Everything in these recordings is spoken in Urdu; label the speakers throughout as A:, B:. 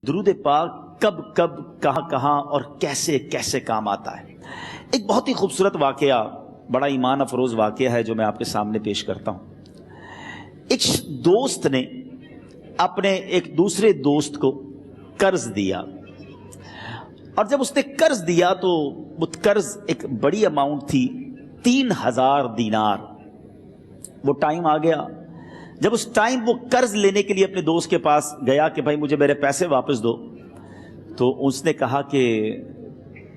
A: درود پاک کب کب کہاں کہاں اور کیسے کیسے کام آتا ہے۔ ایک بہت ہی خوبصورت واقعہ، بڑا ایمان افروز واقعہ ہے جو میں آپ کے سامنے پیش کرتا ہوں۔ ایک دوست نے اپنے ایک دوسرے دوست کو قرض دیا، اور جب اس نے قرض دیا تو وہ قرض ایک بڑی اماؤنٹ تھی، 3000 دینار۔ وہ ٹائم آ گیا جب اس ٹائم وہ قرض لینے کے لیے اپنے دوست کے پاس گیا کہ بھائی مجھے میرے پیسے واپس دو، تو اس نے کہا کہ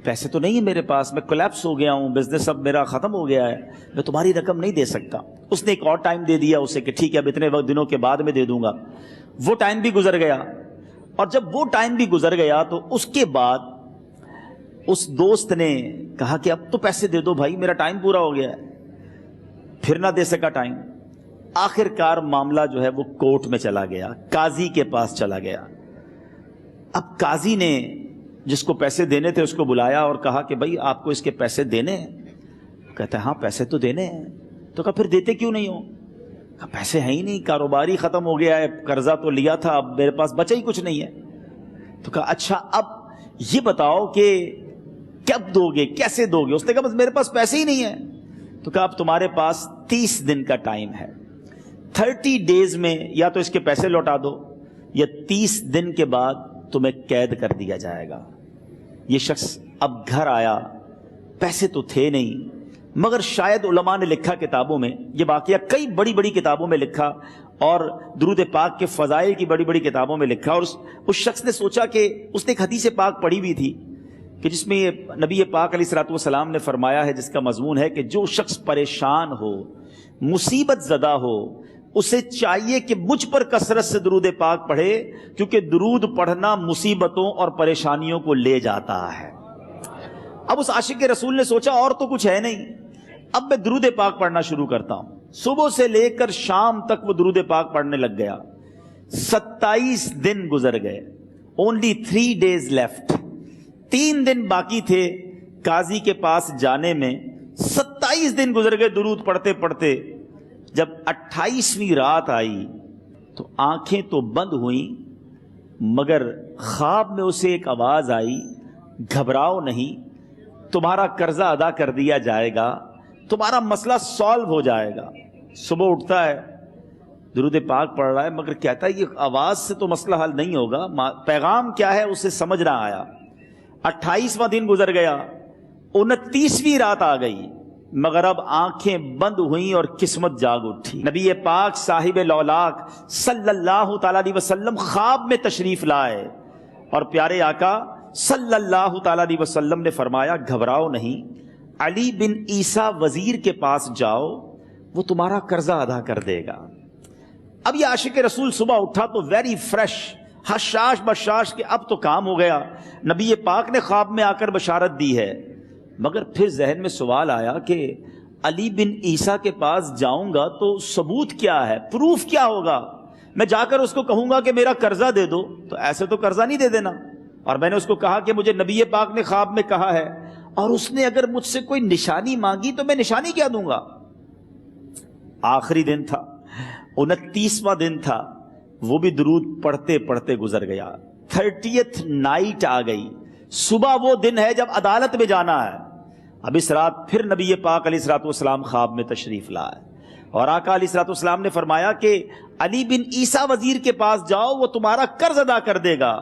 A: پیسے تو نہیں ہے میرے پاس، میں کولیپس ہو گیا ہوں، بزنس اب میرا ختم ہو گیا ہے، میں تمہاری رقم نہیں دے سکتا۔ اس نے ایک اور ٹائم دے دیا اسے کہ ٹھیک ہے اب اتنے وقت دنوں کے بعد میں دے دوں گا۔ وہ ٹائم بھی گزر گیا، اور جب وہ ٹائم بھی گزر گیا تو اس کے بعد اس دوست نے کہا کہ اب تو پیسے دے دو بھائی، میرا ٹائم پورا ہو گیا ہے۔ پھر نہ دے سکا ٹائم۔ آخر کار معاملہ جو ہے وہ کورٹ میں چلا گیا، قاضی کے پاس چلا گیا۔ اب قاضی نے جس کو پیسے دینے تھے اس کو بلایا اور کہا کہ بھائی آپ کو اس کے پیسے دینے ہیں؟ کہتا ہے ہاں پیسے تو دینے ہیں۔ تو کہا پھر دیتے کیوں نہیں ہو؟ کہا پیسے ہیں ہی نہیں، کاروبار ہی ختم ہو گیا ہے، قرضہ تو لیا تھا، اب میرے پاس بچا ہی کچھ نہیں ہے۔ تو کہا اچھا اب یہ بتاؤ کہ کب دو گے، کیسے دو گے؟ اس نے کہا بس میرے پاس پیسے ہی نہیں ہیں۔ تو کہا اب تمہارے پاس 30 دن کا ٹائم ہے، 30 ڈیز میں یا تو اس کے پیسے لوٹا دو یا 30 دن کے بعد تمہیں قید کر دیا جائے گا۔ یہ شخص اب گھر آیا، پیسے تو تھے نہیں، مگر شاید علماء نے لکھا کتابوں میں، یہ واقعہ کئی بڑی بڑی کتابوں میں لکھا اور درود پاک کے فضائل کی بڑی بڑی کتابوں میں لکھا، اور اس شخص نے سوچا کہ اس نے ایک حدیث پاک پڑھی ہوئی تھی کہ جس میں یہ نبی پاک علیہ الصلوۃ والسلام نے فرمایا ہے، جس کا مضمون ہے کہ جو شخص پریشان ہو، مصیبت زدہ ہو، اسے چاہیے کہ مجھ پر کثرت سے درود پاک پڑھے، کیونکہ درود پڑھنا مصیبتوں اور پریشانیوں کو لے جاتا ہے۔ اب اس عاشق رسول نے سوچا اور تو کچھ ہے نہیں، اب میں درود پاک پڑھنا شروع کرتا ہوں۔ صبح سے لے کر شام تک وہ درود پاک پڑھنے لگ گیا۔ 27 دن گزر گئے، only 3 days left، 3 دن باقی تھے قاضی کے پاس جانے میں۔ 27 دن گزر گئے درود پڑھتے پڑھتے۔ جب 28ویں رات آئی تو آنکھیں تو بند ہوئیں، مگر خواب میں اسے ایک آواز آئی، گھبراؤ نہیں، تمہارا قرضہ ادا کر دیا جائے گا، تمہارا مسئلہ سالو ہو جائے گا۔ صبح اٹھتا ہے، درود پاک پڑھ رہا ہے، مگر کہتا ہے یہ آواز سے تو مسئلہ حل نہیں ہوگا، پیغام کیا ہے اسے سمجھ نہ آیا۔ 28واں دن گزر گیا، 29ویں رات آ گئی، مگر اب آنکھیں بند ہوئیں اور قسمت جاگ اٹھی۔ نبی پاک صاحب لولاک صلی اللہ تعالی علیہ وسلم خواب میں تشریف لائے، اور پیارے آقا صلی اللہ تعالی علیہ وسلم نے فرمایا گھبراؤ نہیں، علی بن عیسیٰ وزیر کے پاس جاؤ، وہ تمہارا قرضہ ادا کر دے گا۔ اب یہ عاشق رسول صبح اٹھا تو ویری فریش، حشاش بشاش کہ اب تو کام ہو گیا، نبی پاک نے خواب میں آ کر بشارت دی ہے۔ مگر پھر ذہن میں سوال آیا کہ علی بن عیسیٰ کے پاس جاؤں گا تو ثبوت کیا ہے، پروف کیا ہوگا؟ میں جا کر اس کو کہوں گا کہ میرا قرضہ دے دو تو ایسے تو قرضہ نہیں دے دینا، اور میں نے اس کو کہا کہ مجھے نبی پاک نے خواب میں کہا ہے، اور اس نے اگر مجھ سے کوئی نشانی مانگی تو میں نشانی کیا دوں گا؟ آخری دن تھا، 29واں دن تھا، وہ بھی درود پڑھتے پڑھتے گزر گیا۔ 30th نائٹ آ گئی، صبح وہ دن ہے جب عدالت میں جانا ہے۔ اب اس رات پھر نبی پاک علیہ الصلوۃ والسلام خواب میں تشریف لائے، اور آقا علیہ الصلوۃ والسلام نے فرمایا کہ علی بن عیسیٰ وزیر کے پاس جاؤ، وہ تمہارا قرض ادا کر دے گا۔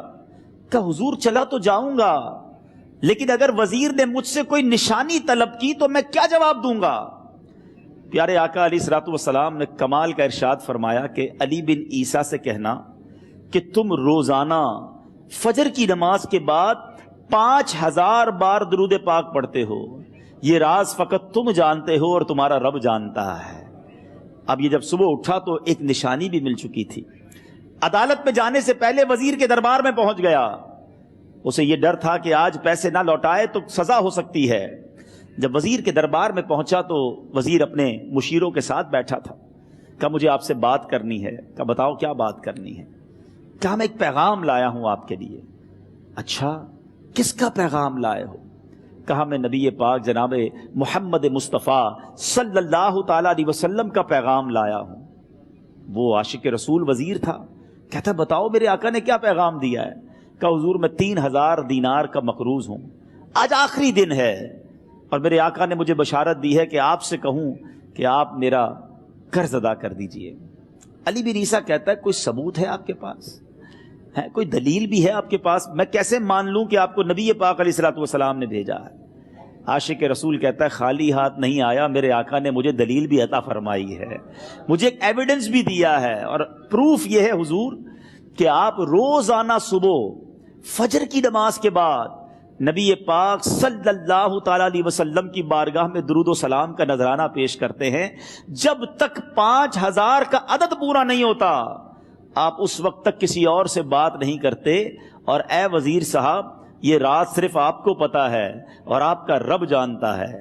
A: کہ حضور چلا تو جاؤں گا، لیکن اگر وزیر نے مجھ سے کوئی نشانی طلب کی تو میں کیا جواب دوں گا؟ پیارے آقا علیہ الصلوۃ والسلام نے کمال کا ارشاد فرمایا کہ علی بن عیسیٰ سے کہنا کہ تم روزانہ فجر کی نماز کے بعد 5000 بار درود پاک پڑھتے ہو، یہ راز فقط تم جانتے ہو اور تمہارا رب جانتا ہے۔ اب یہ جب صبح اٹھا تو ایک نشانی بھی مل چکی تھی۔ عدالت میں جانے سے پہلے وزیر کے دربار میں پہنچ گیا، اسے یہ ڈر تھا کہ آج پیسے نہ لوٹائے تو سزا ہو سکتی ہے۔ جب وزیر کے دربار میں پہنچا تو وزیر اپنے مشیروں کے ساتھ بیٹھا تھا۔ کہا مجھے آپ سے بات کرنی ہے۔ کہا بتاؤ کیا بات کرنی ہے؟ کہا میں ایک پیغام لایا ہوں آپ کے لیے۔ اچھا کس کا پیغام لائے ہو؟ کہا میں نبی پاک جناب محمد مصطفیٰ صلی اللہ تعالی علیہ وسلم کا پیغام لایا ہوں۔ وہ عاشق رسول وزیر تھا، کہتا بتاؤ میرے آقا نے کیا پیغام دیا ہے؟ کہا حضور میں 3000 دینار کا مقروض ہوں، آج آخری دن ہے اور میرے آقا نے مجھے بشارت دی ہے کہ آپ سے کہوں کہ آپ میرا قرض ادا کر دیجئے۔ علی بن عیسیٰ کہتا ہے کوئی ثبوت ہے آپ کے پاس؟ ہے کوئی دلیل بھی ہے آپ کے پاس؟ میں کیسے مان لوں کہ آپ کو نبی پاک علیہ الصلوۃ والسلام نے بھیجا ہے؟ عاشق رسول کہتا ہے خالی ہاتھ نہیں آیا، میرے آقا نے مجھے دلیل بھی عطا فرمائی ہے، مجھے ایک ایویڈنس بھی دیا ہے، اور پروف یہ ہے حضور کہ آپ روزانہ صبح فجر کی نماز کے بعد نبی پاک صلی اللہ تعالی علیہ وسلم کی بارگاہ میں درود و سلام کا نذرانہ پیش کرتے ہیں۔ جب تک 5000 کا عدد پورا نہیں ہوتا آپ اس وقت تک کسی اور سے بات نہیں کرتے، اور اے وزیر صاحب یہ راز صرف آپ کو پتا ہے اور آپ کا رب جانتا ہے۔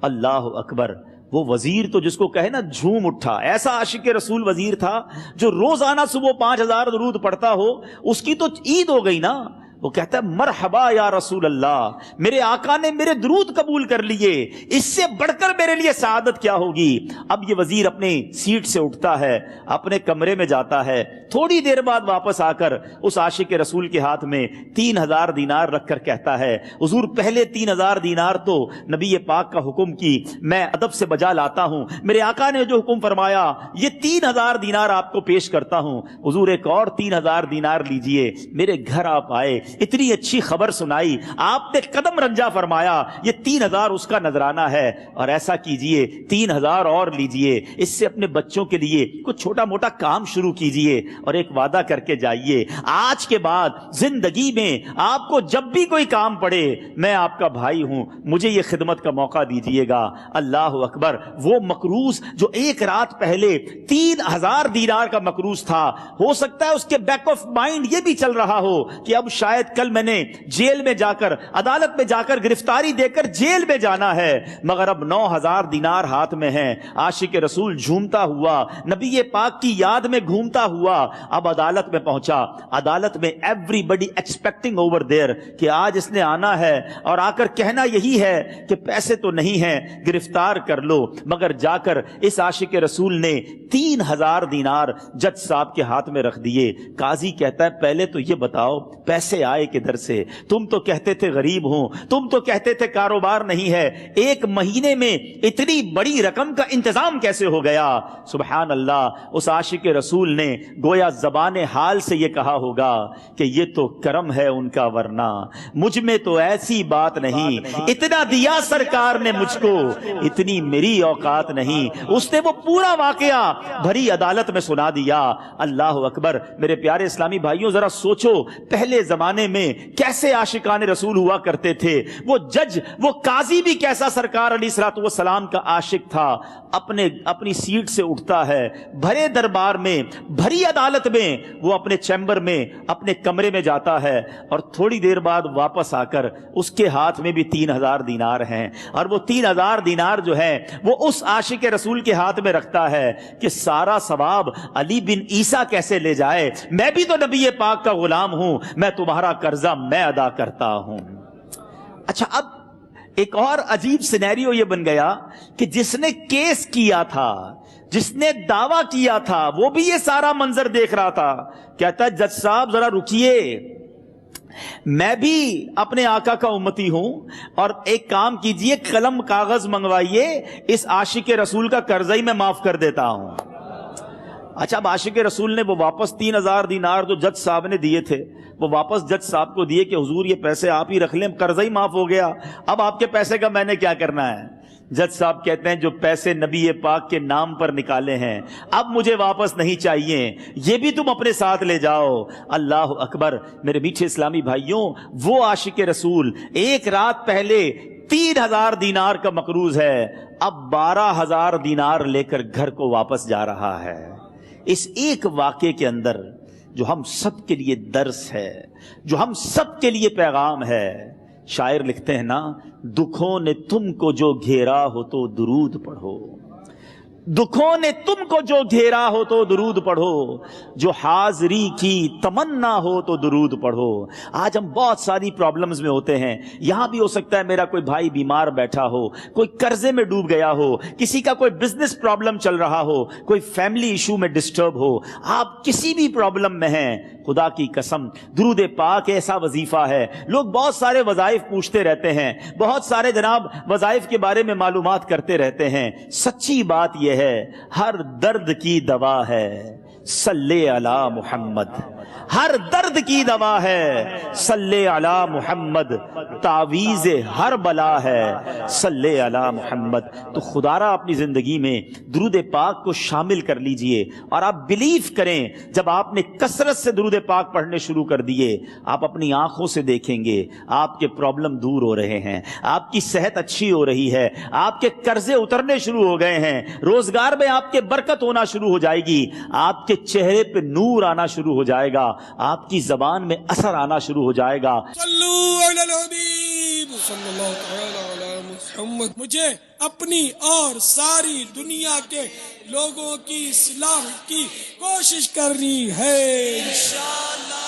A: اللہ اکبر! وہ وزیر تو جس کو کہے نا جھوم اٹھا، ایسا عاشق رسول وزیر تھا جو روزانہ صبح 5000 درود پڑھتا ہو، اس کی تو عید ہو گئی نا۔ وہ کہتا ہے مرحبا یا رسول اللہ، میرے آقا نے میرے درود قبول کر لیے، اس سے بڑھ کر میرے لیے سعادت کیا ہوگی۔ اب یہ وزیر اپنے سیٹ سے اٹھتا ہے، اپنے کمرے میں جاتا ہے، تھوڑی دیر بعد واپس آ کر اس عاشق رسول کے ہاتھ میں 3000 دینار رکھ کر کہتا ہے حضور پہلے 3000 دینار تو نبی پاک کا حکم کی میں ادب سے بجا لاتا ہوں، میرے آقا نے جو حکم فرمایا یہ 3000 دینار آپ کو پیش کرتا ہوں، حضور ایک اور 3000 دینار لیجئے۔ میرے گھر آپ آئے، اتنی اچھی خبر سنائی، آپ نے قدم رنجا فرمایا، یہ 3000 اس کا نذرانہ ہے، اور ایسا کیجئے 3000 اور لیجئے، اس سے اپنے بچوں کے لیے کچھ چھوٹا موٹا کام شروع کیجئے، اور ایک وعدہ کر کے جائیے آج کے بعد زندگی میں آپ کو جب بھی کوئی کام پڑے میں آپ کا بھائی ہوں، مجھے یہ خدمت کا موقع دیجئے گا۔ اللہ اکبر! وہ مقروض جو ایک رات پہلے 3000 دینار کا مقروض تھا، ہو سکتا ہے اس کے بیک آف مائنڈ یہ بھی چل رہا ہو کہ اب شاید کل میں نے جیل میں جا کر عدالت میں جا کر گرفتاری دے کر جیل میں جانا ہے، مگر اب 9000 دینار ہاتھ میں ہیں۔ عاشق رسول جھومتا ہوا نبی پاک کی یاد میں گھومتا ہوا اب عدالت میں پہنچا۔ عدالت میں everybody expecting over there کہ آج اس نے آنا ہے اور آ کر کہنا یہی ہے کہ پیسے تو نہیں ہیں، گرفتار کر لو، مگر جا کر اس عاشق رسول نے 3000 دینار جج صاحب کے ہاتھ میں رکھ دیے۔ قاضی کہتا ہے پہلے تو یہ بتاؤ پیسے آئے کدھر سے؟ تم تو کہتے تھے غریب ہوں، تم تو کہتے تھے کاروبار نہیں ہے، ایک مہینے میں اتنی بڑی رقم کا انتظام کیسے ہو گیا؟ سبحان اللہ! اس عاشق رسول نے گویا زبان حال سے یہ کہا ہوگا کہ یہ تو کرم ہے ان کا، ورنہ مجھ میں تو ایسی بات نہیں، اتنا دیا سرکار نے مجھ کو، اتنی میری اوقات نہیں۔ اس نے وہ پورا واقعہ بھری عدالت میں سنا دیا۔ اللہ اکبر! میرے پیارے اسلامی بھائیوں ذرا سوچو پہلے زمانے میں کیسے عاشقان رسول ہوا کرتے تھے، وہ جج وہ قاضی بھی کیسا سرکار علیہ الصلوۃ والسلام کا عاشق تھا۔ اپنی سیٹ سے اٹھتا ہے، بھرے دربار میں بھری عدالت میں وہ اپنے چیمبر میں اپنے کمرے میں جاتا ہے، اور تھوڑی دیر بعد واپس آ کر اس کے ہاتھ میں بھی 3000 دینار ہیں، اور وہ 3000 دینار جو ہے وہ اس عاشق رسول کے ہاتھ میں رکھتا ہے کہ سارا ثواب علی بن عیسیٰ کیسے لے جائے، میں بھی تو نبی پاک کا غلام ہوں، میں تمہارا قرضہ میں ادا کرتا ہوں۔ اچھا، اب ایک اور عجیب سینیریو یہ بن گیا کہ جس نے کیس کیا تھا، جس نے دعویٰ کیا تھا، وہ بھی یہ سارا منظر دیکھ رہا تھا۔ کہتا ہے جج صاحب ذرا رکیے، میں بھی اپنے آقا کا امتی ہوں، اور ایک کام کیجئے قلم کاغذ منگوائیے، اس عاشق رسول کا قرضہ ہی میں معاف کر دیتا ہوں۔ اچھا، اب عاشق رسول نے وہ واپس 3000 دینار جو جج صاحب نے دیے تھے وہ واپس جج صاحب کو دیے کہ حضور یہ پیسے آپ ہی رکھ لیں، قرضہ ہی معاف ہو گیا، اب آپ کے پیسے کا میں نے کیا کرنا ہے؟ جج صاحب کہتے ہیں جو پیسے نبی پاک کے نام پر نکالے ہیں اب مجھے واپس نہیں چاہیے، یہ بھی تم اپنے ساتھ لے جاؤ۔ اللہ اکبر! میرے میٹھے اسلامی بھائیوں، وہ عاشق رسول ایک رات پہلے 3000 دینار کا مقروض ہے، اب 12000 دینار لے کر گھر کو واپس جا رہا ہے۔ اس ایک واقعے کے اندر جو ہم سب کے لیے درس ہے، جو ہم سب کے لیے پیغام ہے، شاعر لکھتے ہیں نا، دکھوں نے تم کو جو گھیرا ہو تو درود پڑھو، دکھوں نے تم کو جو گھیرا ہو تو درود پڑھو، جو حاضری کی تمنا ہو تو درود پڑھو۔ آج ہم بہت ساری پرابلمز میں ہوتے ہیں، یہاں بھی ہو سکتا ہے میرا کوئی بھائی بیمار بیٹھا ہو، کوئی قرضے میں ڈوب گیا ہو، کسی کا کوئی بزنس پرابلم چل رہا ہو، کوئی فیملی ایشو میں ڈسٹرب ہو، آپ کسی بھی پرابلم میں ہیں، خدا کی قسم درود پاک ایسا وظیفہ ہے. لوگ بہت سارے وظائف پوچھتے رہتے ہیں, بہت سارے جناب وظائف کے بارے میں معلومات کرتے رہتے ہیں. سچی بات یہ ہے ہر درد کی دوا ہے صلی علی محمد. ہر درد کی دوا ہے صلی علی محمد. تعویذ ہر بلا ہے صلی علی محمد. تو خدا را اپنی زندگی میں درود پاک کو شامل کر لیجئے, اور آپ بلیو کریں جب آپ نے کثرت سے درود پاک پڑھنے شروع کر دیے, آپ اپنی آنکھوں سے دیکھیں گے آپ کے پرابلم دور ہو رہے ہیں, آپ کی صحت اچھی ہو رہی ہے, آپ کے قرضے اترنے شروع ہو گئے ہیں, روزگار میں آپ کے برکت ہونا شروع ہو جائے گی, آپ کے چہرے پہ نور آنا شروع ہو جائے گا, آپ کی زبان میں اثر آنا شروع ہو جائے گا.
B: صلو علی الحبیب صلی اللہ تعالی علی محمد. مجھے اپنی اور ساری دنیا کے لوگوں کی اصلاح کی کوشش کرنی ہے انشاءاللہ.